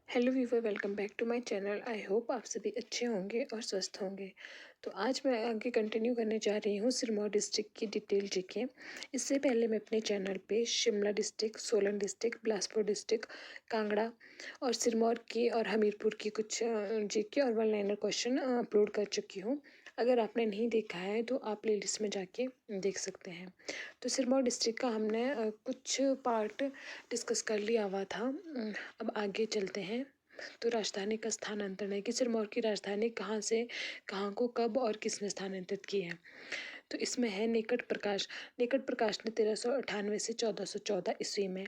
Hello viewer, welcome back to my channel. I hope आप सभी अच्छे होंगे और स्वस्थ होंगे। तो आज मैं आगे कंटिन्यू करने जा रही हूँ सिरमौर डिस्ट्रिक्ट की डिटेल जीके। इससे पहले मैं अपने चैनल पे Shimla district, Solan district, Bilaspur district, Kangra और सिरमौर की और हमीरपुर की कुछ जीके और वन लाइनर क्वेश्चन अपलोड कर चुकी हूँ। अगर आपने नहीं देखा है तो आप प्लेलिस्ट में जाके देख सकते हैं। तो सिरमौर डिस्ट्रिक्ट का हमने कुछ पार्ट डिस्कस कर लिया हुआ था। अब आगे चलते हैं। तो राजधानी का स्थानांतरण है कि सिरमौर की राजधानी कहाँ से कहाँ को कब और किसने स्थानांतरित की है। तो इसमें है निकट प्रकाश। निकट प्रकाश ने 1398 से 1414 ईस्वी में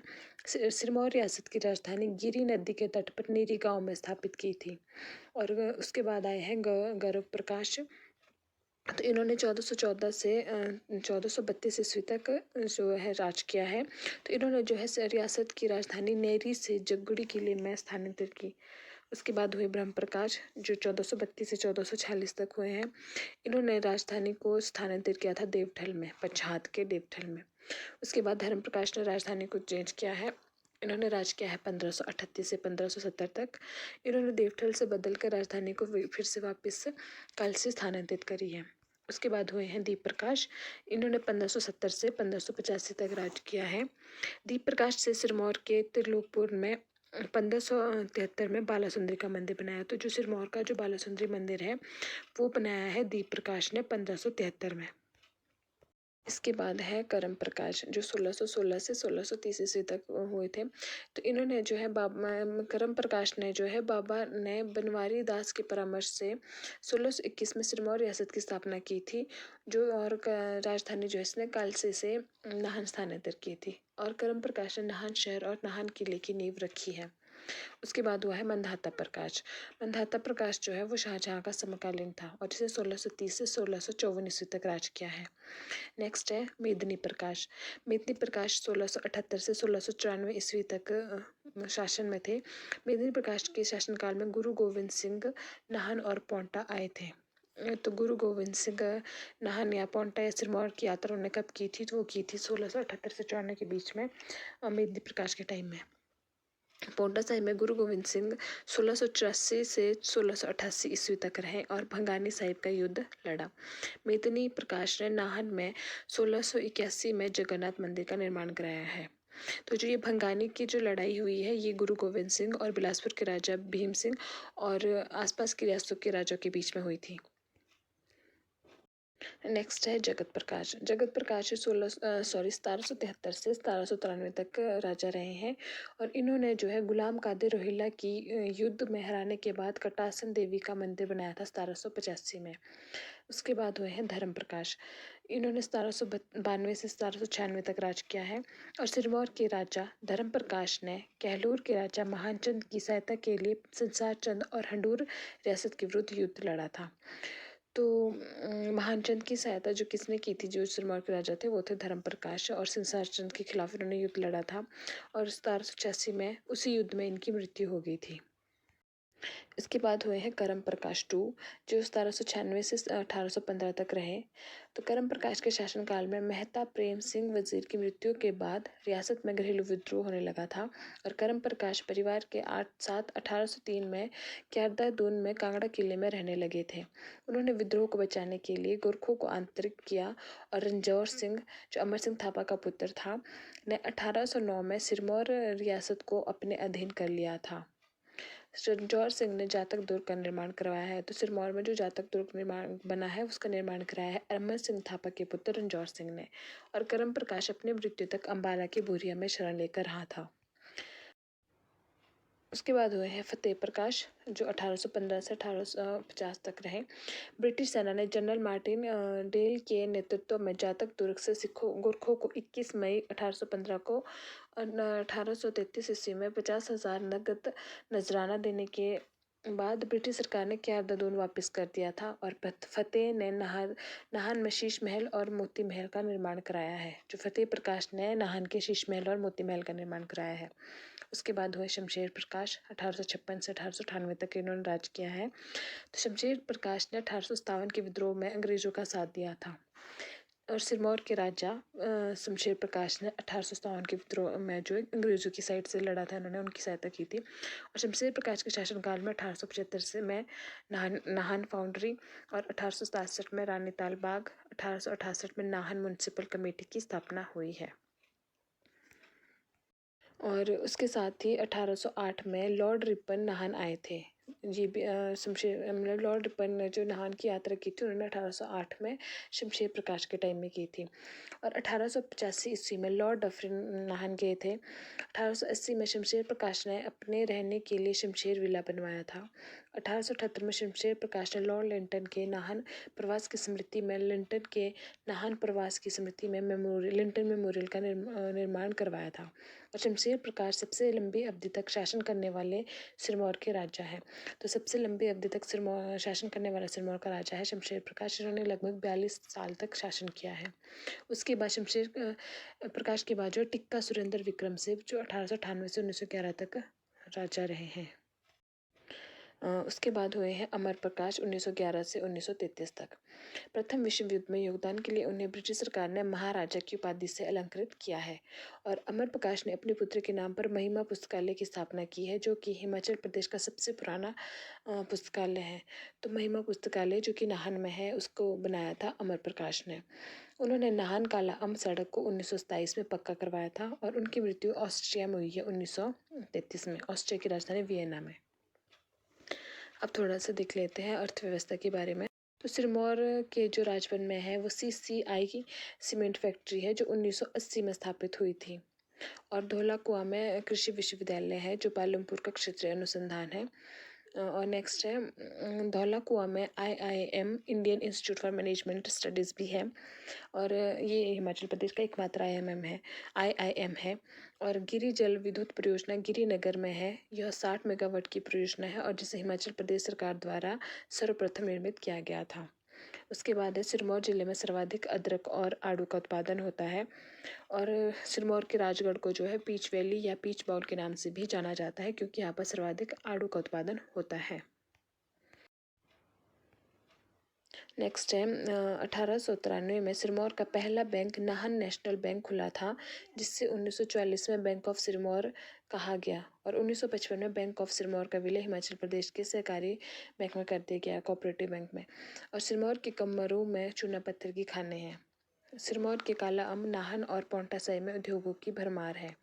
सिरमौर रियासत की राजधानी गिरी नदी के तट पर नीरी गांव में स्थापित की थी। और उसके बाद आए हैं गौरव प्रकाश। तो इन्होंने 1414 से 1432 ईस्वी तक जो है राज किया है। तो इन्होंने जो है रियासत की राजधानी नेरी से जगुड़ी किले में स्थानांतरित की। उसके बाद हुए ब्रह्म प्रकाश जो 1432 से 1446 तक हुए हैं। इन्होंने राजधानी को स्थानांतरित किया था देवठल में, पच्छाद के देवठल में। उसके बाद धर्म प्रकाश ने राजधानी को चेंज किया है। इन्होंने राज किया है 1538 से 1570 तक। इन्होंने देवठल से बदल कर राजधानी को फिर से वापस कल से स्थानांतरित करी है। उसके बाद हुए हैं दीप प्रकाश। इन्होंने 1570 से 1585 तक राज किया है। दीप प्रकाश से सिरमौर के त्रिलोकपुर में 1573 में बालासुंदरी का मंदिर बनाया। तो जो सिरमौर का जो बालासुंदरी मंदिर है वो बनाया है दीप प्रकाश ने 1573 में। इसके बाद है करम प्रकाश जो 1616 से 1630 ईस्वी तक हुए थे। तो इन्होंने जो है करम प्रकाश ने जो है बाबा ने बनवारी दास के परामर्श से 1621 में सिरमौर रियासत की स्थापना की थी। जो और राजधानी जो है इसने कालसे से नाहन स्थानांतरित की थी। और करम प्रकाश ने नाहन शहर और नाहन किले की नींव रखी है। उसके बाद हुआ है मंधाता प्रकाश। मंधाता प्रकाश जो है वो शाहजहाँ का समकालीन था और जिसे 1630 से 1654 ईस्वी तक राज किया है। नेक्स्ट है मेदिनी प्रकाश। मेदिनी प्रकाश 1678 से 1694 ईस्वी तक शासन में थे। मेदिनी प्रकाश के शासनकाल में गुरु गोविंद सिंह नाहन और पोंटा आए थे। तो गुरु गोविंद सिंह नाहन या पोंटा या सिरमौर की यात्रा उन्होंने कब की थी? तो वो की थी 1678 से 94 के बीच में, मेदिनी प्रकाश के टाइम में। पोंटा साहिब में गुरु गोविंद सिंह 1684 से 1688 ईस्वी तक रहे और भंगानी साहिब का युद्ध लड़ा। मेदिनी प्रकाश ने नाहन में 1681 में जगन्नाथ मंदिर का निर्माण कराया है। तो जो ये भंगानी की जो लड़ाई हुई है ये गुरु गोविंद सिंह और बिलासपुर के राजा भीम सिंह और आसपास की रियासतों के राजाओं के बीच में हुई थी। नेक्स्ट है जगत प्रकाश। जगत प्रकाश 1773 से 1793 तक राजा रहे हैं और इन्होंने जो है गुलाम कादिर रोहिल्ला की युद्ध में हराने के बाद कटासन देवी का मंदिर बनाया था 1785 में। उसके बाद हुए हैं धर्म प्रकाश। इन्होंने 1792 से 1796 तक राज किया है और सिरमौर के राजा धर्म प्रकाश ने कहलूर के राजा महानचंद की सहायता के लिए संसार चंद और हंडूर रियासत के विरुद्ध युद्ध लड़ा था। तो महानचंद की सहायता जो किसने की थी? जो सिरमौर के राजा थे वो थे धर्म प्रकाश और संसार चंद के खिलाफ इन्होंने युद्ध लड़ा था और 1786 में उसी युद्ध में इनकी मृत्यु हो गई थी। इसके बाद हुए हैं करम प्रकाश टू जो 1796 से 1815 तक रहे। तो करम प्रकाश के शासनकाल में मेहता प्रेम सिंह वजीर की मृत्यु के बाद रियासत में घरेलू विद्रोह होने लगा था और करम प्रकाश परिवार के 1803 में क्यारदा दून में कांगड़ा किले में रहने लगे थे। उन्होंने विद्रोह को बचाने के लिए गोरखों को आंतरिक किया और रंजौर सिंह जो अमर सिंह थापा का पुत्र था ने 1809 में सिरमौर रियासत को अपने अधीन कर लिया था। रंजौर सिंह ने जातक दुर्ग का निर्माण करवाया है। तो सिरमौर में जो जातक दुर्ग निर्माण बना है उसका निर्माण कराया है अमर सिंह थापा के पुत्र रंजौर सिंह ने। और करम प्रकाश अपनी मृत्यु तक अम्बाला की बोरिया में शरण लेकर रहा था। उसके बाद हुए हैं फतेह प्रकाश जो 1815 से 1850 तक रहे। ब्रिटिश सेना ने जनरल मार्टिन डेल के नेतृत्व में जातक दुर्ग से सिखों गोरखों को 21 मई 1815 को 1833 ईस्वी में 50,000 नगद नजराना देने के बाद ब्रिटिश सरकार ने क्यारदादून वापस कर दिया था और फतेह ने नाहन में शीश महल और मोती महल का निर्माण कराया है। जो फतेह प्रकाश ने नाहन के शीश महल और मोती महल का निर्माण कराया है। उसके बाद हुए शमशेर प्रकाश 1856 से 1898 तक इन्होंने राज किया है। तो शमशेर प्रकाश ने 1857 के विद्रोह में अंग्रेजों का साथ दिया था। और सिरमौर के राजा शमशेर प्रकाश ने 1857 के विद्रोह में जो अंग्रेजों की साइड से लड़ा था, उन्होंने उनकी सहायता की थी। और शमशेर प्रकाश के शासनकाल में 1875 से में नाहन फाउंड्री और 1867 में रानीताल बाग, 1868 में नाहन म्यूनसिपल कमेटी की स्थापना हुई है। और उसके साथ ही 1808 में लॉर्ड रिपन नाहन आए थे। ये भी शमशेर मतलब लॉर्ड रिपन ने जो नाहन की यात्रा की थी, उन्होंने 1808 में शमशेर प्रकाश के टाइम में की थी। और 1885 ईस्वी में लॉर्ड डफरिन नाहन गए थे। 1880 में शमशेर प्रकाश ने अपने रहने के लिए शमशेर विला बनवाया था। 1878 में शमशेर प्रकाश ने लॉर्ड लिंटन के नाहन प्रवास की स्मृति में लिंटन के नाहन प्रवास की स्मृति में लिंटन मेमोरियल का निर्माण करवाया था। और शमशेर प्रकाश सबसे लंबी अवधि तक शासन करने वाले सिरमौर के राजा हैं। तो सबसे लंबी अवधि तक सिरमौर शासन करने वाला सिरमौर का राजा है शमशेर प्रकाश, जिन्होंने लगभग 42 साल तक शासन किया है। उसके बाद शमशेर प्रकाश के बाद जो टिक्का सुरेंद्र विक्रम से जो 1898 से 1911 तक राजा रहे हैं। उसके बाद हुए हैं अमर प्रकाश 1911 से 1933 तक। प्रथम विश्व युद्ध में योगदान के लिए उन्हें ब्रिटिश सरकार ने महाराजा की उपाधि से अलंकृत किया है। और अमर प्रकाश ने अपने पुत्र के नाम पर महिमा पुस्तकालय की स्थापना की है, जो कि हिमाचल प्रदेश का सबसे पुराना पुस्तकालय है। तो महिमा पुस्तकालय जो कि नाहन में है, उसको बनाया था अमर प्रकाश ने। उन्होंने नाहन काला अम्ब सड़क को 1927 में पक्का करवाया था। और उनकी मृत्यु ऑस्ट्रिया में हुई है 1933 में, ऑस्ट्रिया की राजधानी वियना में। अब थोड़ा सा देख लेते हैं अर्थव्यवस्था के बारे में। तो सिरमौर के जो राजवन में है वो CCI की सीमेंट फैक्ट्री है, जो 1980 में स्थापित हुई थी। और धौला कुआं में कृषि विश्वविद्यालय है, जो पालमपुर का क्षेत्रीय अनुसंधान है। और नेक्स्ट है धौला कुआं में IIM Indian institute for management studies भी है। और ये हिमाचल प्रदेश का एकमात्र IIM है। और गिरी जल विद्युत परियोजना गिरीनगर में है। यह 60 मेगावाट की परियोजना है और जिसे हिमाचल प्रदेश सरकार द्वारा सर्वप्रथम निर्मित किया गया था। उसके बाद है सिरमौर जिले में सर्वाधिक अदरक और आड़ू का उत्पादन होता है। और सिरमौर के राजगढ़ को जो है पीच वैली या पीच बाउल के नाम से भी जाना जाता है, क्योंकि यहाँ पर सर्वाधिक आड़ू का उत्पादन होता है। नेक्स्ट है 1893 में सिरमौर का पहला बैंक नाहन नेशनल बैंक खुला था, जिससे 1944 में बैंक ऑफ सिरमौर कहा गया। और 1955 में बैंक ऑफ सिरमौर का विलय हिमाचल प्रदेश के सहकारी बैंक में कर दिया गया, कोऑपरेटिव बैंक में। और सिरमौर के कमरों में चूना पत्थर की खानें हैं। सिरमौर के काला अम्ब, नाहन और पांवटा साहिब में उद्योगों की भरमार है।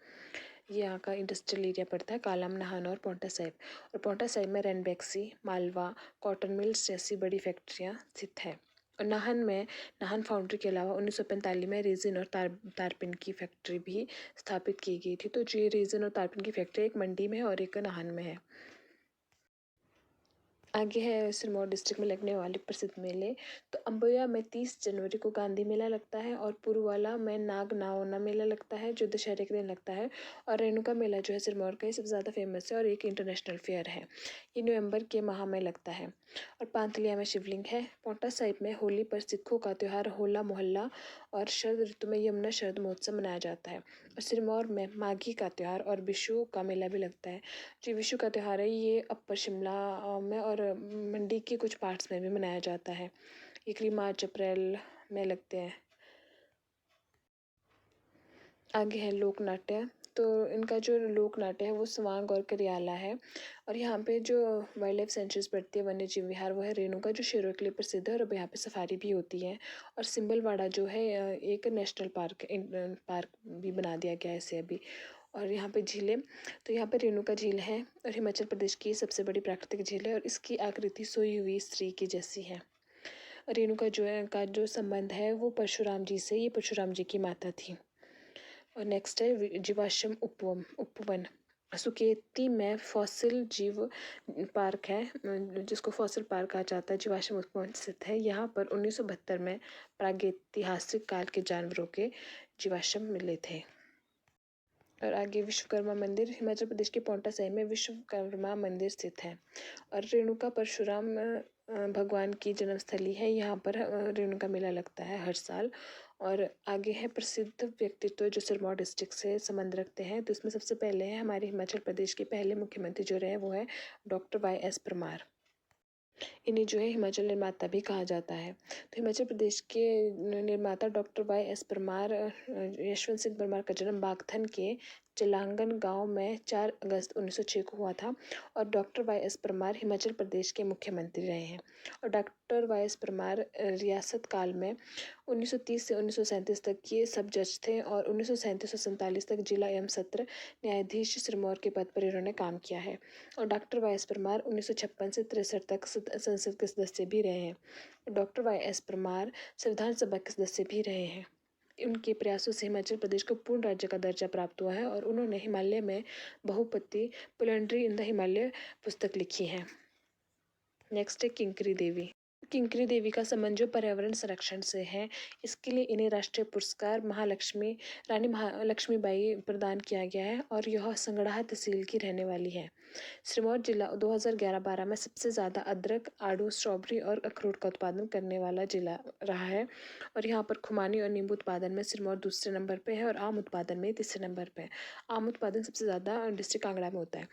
ये यहाँ का इंडस्ट्रियल एरिया पड़ता है, कालम, नाहन और पांवटा साहिब। और पांवटा साहिब में रेनबैक्सी, मालवा, कॉटन मिल्स जैसी बड़ी फैक्ट्रियाँ स्थित है। और नाहन में नाहन फाउंड्री के अलावा 1945 में रेजिन और तारपिन की फैक्ट्री भी स्थापित की गई थी। तो ये रेजिन और तारपिन की फैक्ट्री एक मंडी में है और एक नाहन में है। आगे है सिरमौर डिस्ट्रिक्ट में लगने वाले प्रसिद्ध मेले। तो अम्बोया में 30 जनवरी को गांधी मेला लगता है। और पुरवाला में नाग नावना मेला लगता है, जो दशहरे के दिन लगता है। और रेणुका मेला जो है सिरमौर का सबसे ज़्यादा फेमस है और एक इंटरनेशनल फेयर है। ये नवंबर के माह में लगता है। और पांतलिया में शिवलिंग है। पांवटा साहिब में होली पर सिखों का त्यौहार होला मोहल्ला और शरद ऋतु में यमुना शरद महोत्सव मनाया जाता है। और सिरमौर में माघी का त्यौहार और विशु का मेला भी लगता है। जो विशु का त्यौहार है ये अपर शिमला में और मंडी के कुछ पार्ट्स में भी मनाया जाता है। ये करीब मार्च अप्रैल में लगते हैं। आगे है लोक नाट्य। तो इनका जो लोक नाट्य है वो स्वांग और करियाला है। और यहाँ पे जो वाइल्ड लाइफ सेंचुरीज पड़ती है, वन्य जीव विहार, वो है रेणुका, जो शेरों के लिए प्रसिद्ध है। और अब यहाँ पे सफारी भी होती है। और सिंबलवाड़ा जो है एक नेशनल पार्क भी बना दिया गया है इसे अभी। और यहाँ पे झीलें, तो यहाँ पे रेणुका झील है और हिमाचल प्रदेश की सबसे बड़ी प्राकृतिक झील है। और इसकी आकृति सोई हुई स्त्री की जैसी है। रेणुका जो है का जो संबंध है वो परशुराम जी से, ये परशुराम जी की माता थी। और नेक्स्ट है जीवाश्म उपवन। सुकेती में फॉसिल जीव पार्क है, जिसको फॉसिल पार्क कहा जाता है, जीवाश्म उपवन स्थित है। यहाँ पर 1972 में प्रागैतिहासिक काल के जानवरों के जीवाश्म मिले थे। और आगे विश्वकर्मा मंदिर। हिमाचल प्रदेश के पांवटा साहिब में विश्वकर्मा मंदिर स्थित है। और रेणुका परशुराम भगवान की जन्मस्थली है। यहाँ पर रेणुका मेला लगता है हर साल। और आगे है प्रसिद्ध व्यक्तित्व जो सिरमौर डिस्ट्रिक्ट से संबंध रखते हैं। तो इसमें सबसे पहले है हमारे हिमाचल प्रदेश के पहले मुख्यमंत्री जो रहे, वो है डॉक्टर YS परमार। इन्हें जो है हिमाचल निर्माता भी कहा जाता है। तो हिमाचल प्रदेश के निर्माता doctor Y S Parmar, Yashwant Singh Parmar का जन्म बागथन के जलांगन गांव में 4 अगस्त 1906 को हुआ था और doctor Y S Parmar Himachal Pradesh के मुख्यमंत्री रहे हैं। और डॉक्टर वाई एस परमार रियासत काल में 1930 से 1937 तक ये सब जज थे और 1937 से 47 तक जिला एवं सत्र न्यायाधीश सिरमौर के पद पर इन्होंने काम किया है। और डॉक्टर वाई एस परमार 1956 से 63 तक संसद के सदस्य भी रहे हैं। डॉक्टर वाई एस परमार संविधान सभा के सदस्य भी रहे हैं। उनके प्रयासों से हिमाचल प्रदेश को पूर्ण राज्य का दर्जा प्राप्त हुआ है और उन्होंने हिमालय में बहुपति पोलेंड्री इन द हिमालय पुस्तक लिखी है। नेक्स्ट है किंकरी देवी। किंकरी देवी का संबंध जो पर्यावरण संरक्षण से है, इसके लिए इन्हें राष्ट्रीय पुरस्कार महालक्ष्मी रानी महालक्ष्मीबाई प्रदान किया गया है और यह संगड़ाह तहसील की रहने वाली है। सिरमौर जिला 2011-12 में सबसे ज़्यादा अदरक, आड़ू, स्ट्रॉबेरी और अखरोट का उत्पादन करने वाला जिला रहा है और यहाँ पर खुमानी और नींबू उत्पादन में सिरमौर दूसरे नंबर पे है और आम उत्पादन में तीसरे नंबर पे है। आम उत्पादन सबसे ज़्यादा डिस्ट्रिक्ट कांगड़ा में होता है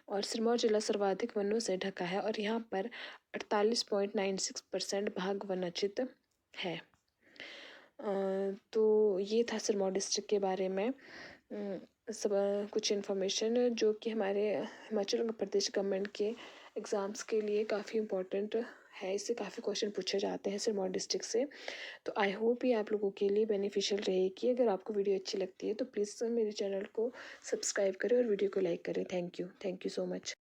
और सिरमौर जिला सर्वाधिक वनों से ढका है और यहाँ पर 48.96% भाग वनाच्छित है। तो ये था सिरमौर डिस्ट्रिक्ट के बारे में सब कुछ इन्फॉर्मेशन जो कि हमारे हिमाचल प्रदेश गवर्नमेंट के एग्ज़ाम्स के लिए काफ़ी इम्पोर्टेंट है। इससे काफ़ी क्वेश्चन पूछे जाते हैं सिरमौर डिस्ट्रिक्ट से। तो आई होप ये आप लोगों के लिए बेनिफिशियल रहेगी। अगर आपको वीडियो अच्छी लगती है तो प्लीज़ मेरे चैनल को सब्सक्राइब करें और वीडियो को लाइक करें। Thank you so much.